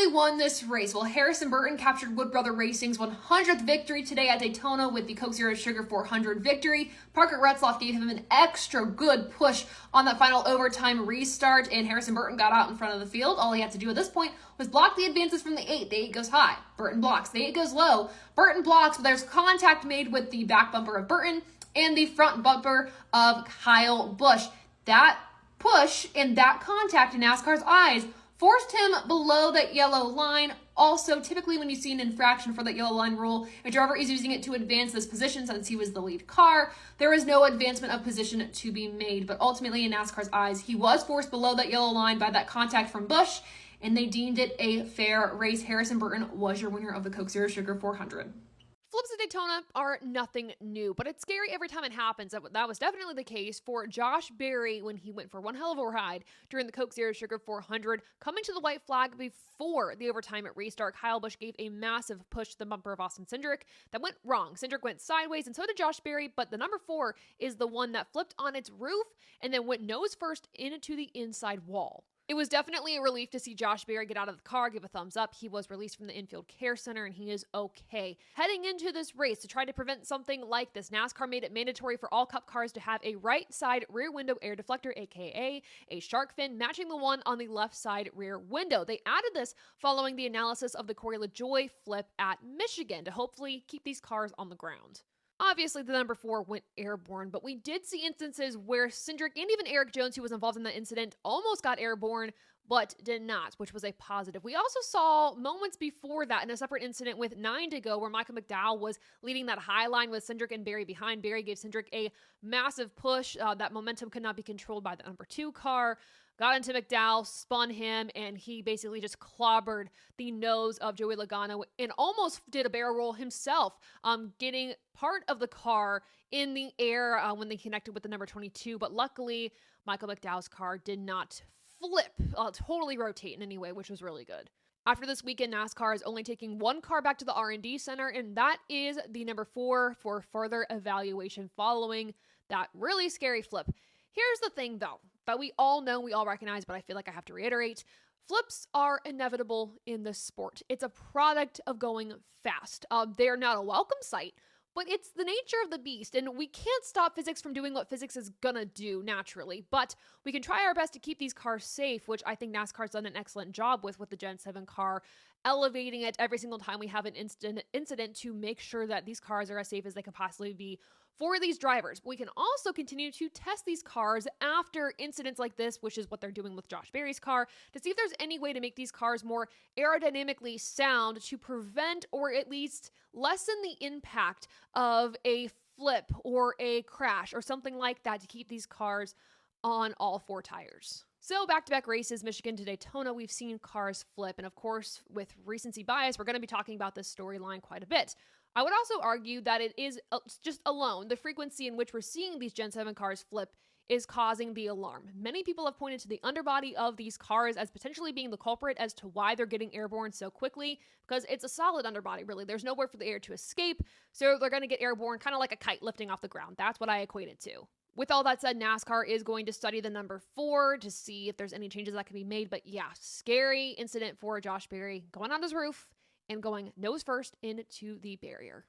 really won this race. Well, Harrison Burton captured Wood Brother Racing's 100th victory today at Daytona with the Coke Zero Sugar 400 victory. Parker Retzlaff gave him an extra good push on that final overtime restart, and Harrison Burton got out in front of the field. All he had to do at this point was block the advances from the 8. The 8 goes high. Burton blocks. The 8 goes low. Burton blocks, but there's contact made with the back bumper of Burton and the front bumper of Kyle Busch. That push and that contact in NASCAR's eyes forced him below that yellow line. Also, typically when you see an infraction for that yellow line rule, a driver is using it to advance this position since he was the lead car. There is no advancement of position to be made, but ultimately in NASCAR's eyes, he was forced below that yellow line by that contact from Busch, and they deemed it a fair race. Harrison Burton was your winner of the Coke Zero Sugar 400. Flips at Daytona are nothing new, but it's scary every time it happens. That was definitely the case for Josh Berry when he went for one hell of a ride during the Coke Zero Sugar 400. Coming to the white flag before the overtime at restart, Kyle Busch gave a massive push to the bumper of Austin Cindric that went wrong. Cindric went sideways, and so did Josh Berry, but the number 4 is the one that flipped on its roof and then went nose first into the inside wall. It was definitely a relief to see Josh Berry get out of the car, give a thumbs up. He was released from the infield care center, and he is okay. Heading into this race to try to prevent something like this, NASCAR made it mandatory for all Cup cars to have a right side rear window air deflector, aka a shark fin, matching the one on the left side rear window. They added this following the analysis of the Corey LaJoie flip at Michigan to hopefully keep these cars on the ground. Obviously, the number 4 went airborne, but we did see instances where Cindric and even Eric Jones, who was involved in that incident, almost got airborne, but did not, which was a positive. We also saw moments before that in a separate incident with 9 to go where Michael McDowell was leading that high line with Cindric and Berry behind. Berry gave Cindric a massive push. That momentum could not be controlled by the number 2 car. Got into McDowell, spun him, and he basically just clobbered the nose of Joey Logano and almost did a barrel roll himself, getting part of the car in the air when they connected with the number 22. But luckily, Michael McDowell's car did not flip, totally rotate in any way, which was really good. After this weekend, NASCAR is only taking one car back to the R&D center, and that is the number 4 for further evaluation following that really scary flip. Here's the thing, though, that we all know, we all recognize, but I feel like I have to reiterate. Flips are inevitable in this sport. It's a product of going fast. They're not a welcome sight, but it's the nature of the beast, and we can't stop physics from doing what physics is gonna do naturally, but we can try our best to keep these cars safe, which I think NASCAR's done an excellent job with the Gen 7 car, elevating it every single time we have an incident to make sure that these cars are as safe as they could possibly be for these drivers. We can also continue to test these cars after incidents like this, which is what they're doing with Josh Berry's car, to see if there's any way to make these cars more aerodynamically sound to prevent or at least lessen the impact of a flip or a crash or something like that to keep these cars on all 4 tires. So back-to-back races, Michigan to Daytona, we've seen cars flip. And of course, with recency bias, we're going to be talking about this storyline quite a bit. I would also argue that it is just alone, the frequency in which we're seeing these Gen 7 cars flip is causing the alarm. Many people have pointed to the underbody of these cars as potentially being the culprit as to why they're getting airborne so quickly, because it's a solid underbody, really. There's nowhere for the air to escape, so they're going to get airborne kind of like a kite lifting off the ground. That's what I equate it to. With all that said, NASCAR is going to study the number 4 to see if there's any changes that can be made, but yeah, scary incident for Josh Berry going on his roof and going nose first into the barrier.